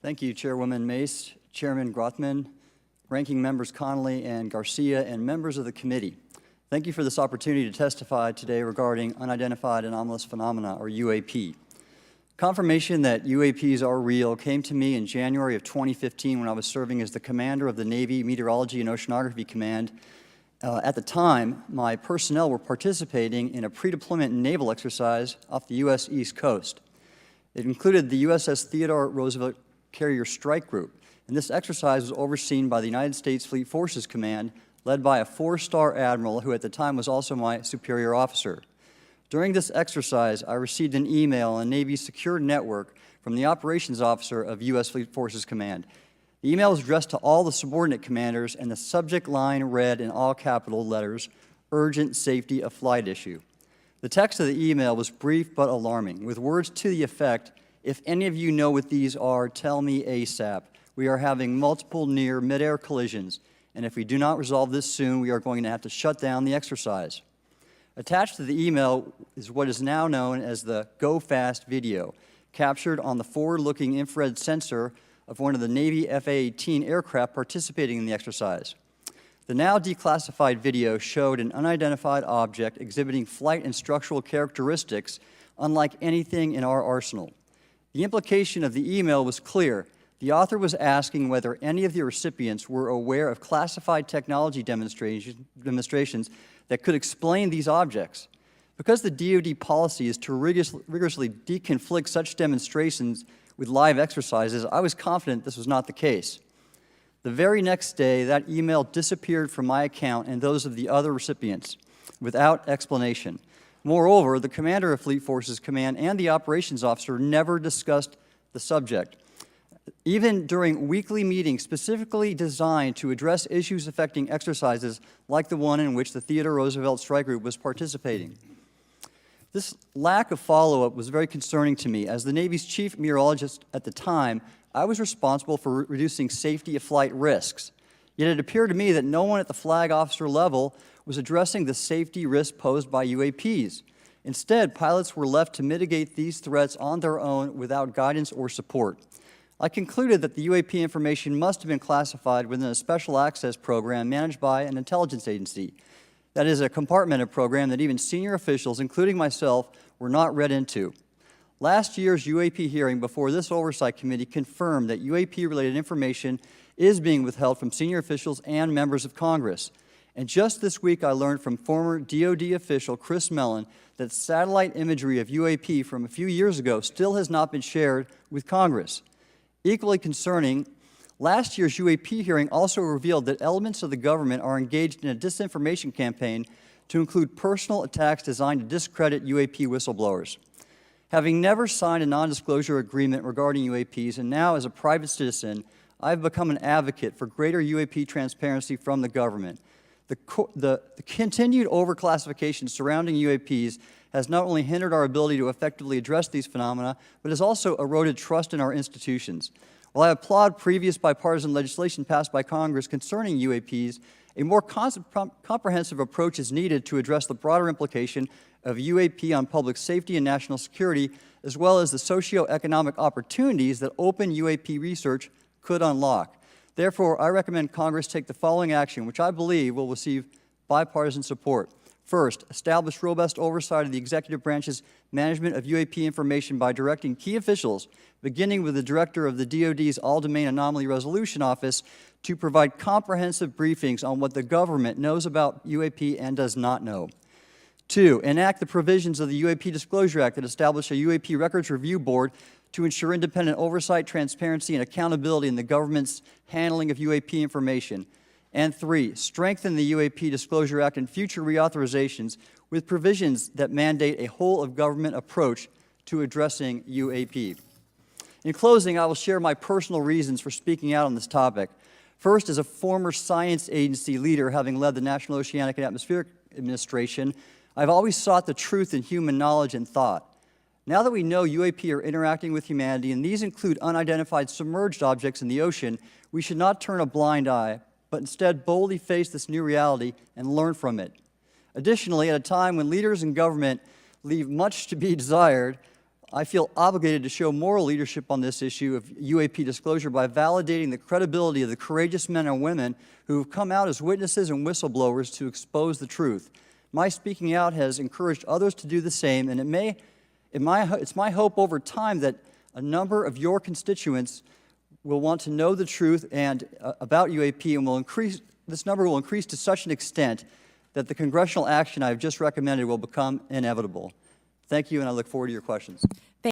Thank you, Chairwoman Mace, Chairman Grothman, Ranking Members Connolly and Garcia, and members of the committee. Thank you for this opportunity to testify today regarding unidentified anomalous phenomena, or UAP. Confirmation that UAPs are real came to me in January of 2015 when I was serving as the commander of the Navy Meteorology and Oceanography Command. At the time, my personnel were participating in a pre-deployment naval exercise off the U.S. East Coast. It included the USS Theodore Roosevelt Carrier Strike Group, and this exercise was overseen by the United States Fleet Forces Command, led by a 4-star admiral who at the time was also my superior officer. During this exercise, I received an email on Navy's secure network from the operations officer of U.S. Fleet Forces Command. The email was addressed to all the subordinate commanders, and the subject line read in all capital letters, "Urgent Safety of Flight Issue." The text of the email was brief but alarming, with words to the effect, "If any of you know what these are, tell me ASAP. We are having multiple near mid-air collisions, and if we do not resolve this soon, we are going to have to shut down the exercise." Attached to the email is what is now known as the Go Fast video, captured on the forward-looking infrared sensor of one of the Navy F-A-18 aircraft participating in the exercise. The now declassified video showed an unidentified object exhibiting flight and structural characteristics unlike anything in our arsenal. The implication of the email was clear. The author was asking whether any of the recipients were aware of classified technology demonstrations that could explain these objects. Because the DoD policy is to rigorously deconflict such demonstrations with live exercises, I was confident this was not the case. The very next day, that email disappeared from my account and those of the other recipients without explanation. Moreover, the commander of Fleet Forces Command and the operations officer never discussed the subject. Even during weekly meetings specifically designed to address issues affecting exercises like the one in which the Theodore Roosevelt Strike Group was participating. This lack of follow-up was very concerning to me. As the Navy's chief meteorologist at the time, I was responsible for reducing safety of flight risks. Yet it appeared to me that no one at the flag officer level was addressing the safety risks posed by UAPs. Instead, pilots were left to mitigate these threats on their own without guidance or support. I concluded that the UAP information must have been classified within a special access program managed by an intelligence agency. That is, a compartmented program that even senior officials, including myself, were not read into. Last year's UAP hearing before this oversight committee confirmed that UAP-related information is being withheld from senior officials and members of Congress. And just this week, I learned from former DoD official Chris Mellon that satellite imagery of UAP from a few years ago still has not been shared with Congress. Equally concerning, last year's UAP hearing also revealed that elements of the government are engaged in a disinformation campaign to include personal attacks designed to discredit UAP whistleblowers. Having never signed a non-disclosure agreement regarding UAPs, and now as a private citizen, I've become an advocate for greater UAP transparency from the government. The continued overclassification surrounding UAPs has not only hindered our ability to effectively address these phenomena, but has also eroded trust in our institutions. While I applaud previous bipartisan legislation passed by Congress concerning UAPs, a more comprehensive approach is needed to address the broader implication of UAP on public safety and national security, as well as the socioeconomic opportunities that open UAP research could unlock. Therefore, I recommend Congress take the following action, which I believe will receive bipartisan support. First, establish robust oversight of the executive branch's management of UAP information by directing key officials, beginning with the director of the DoD's All-Domain Anomaly Resolution Office, to provide comprehensive briefings on what the government knows about UAP and does not know. Two, enact the provisions of the UAP Disclosure Act that establish a UAP Records Review Board to ensure independent oversight, transparency, and accountability in the government's handling of UAP information. And three, strengthen the UAP Disclosure Act and future reauthorizations with provisions that mandate a whole-of-government approach to addressing UAP. In closing, I will share my personal reasons for speaking out on this topic. First, as a former science agency leader, having led the National Oceanic and Atmospheric Administration, I've always sought the truth in human knowledge and thought. Now that we know UAP are interacting with humanity, and these include unidentified submerged objects in the ocean, we should not turn a blind eye, but instead boldly face this new reality and learn from it. Additionally, at a time when leaders in government leave much to be desired, I feel obligated to show moral leadership on this issue of UAP disclosure by validating the credibility of the courageous men and women who have come out as witnesses and whistleblowers to expose the truth. My speaking out has encouraged others to do the same, and it's my hope over time that a number of your constituents will want to know the truth and about UAP, and this number will increase to such an extent that the congressional action I've just recommended will become inevitable. Thank you, and I look forward to your questions.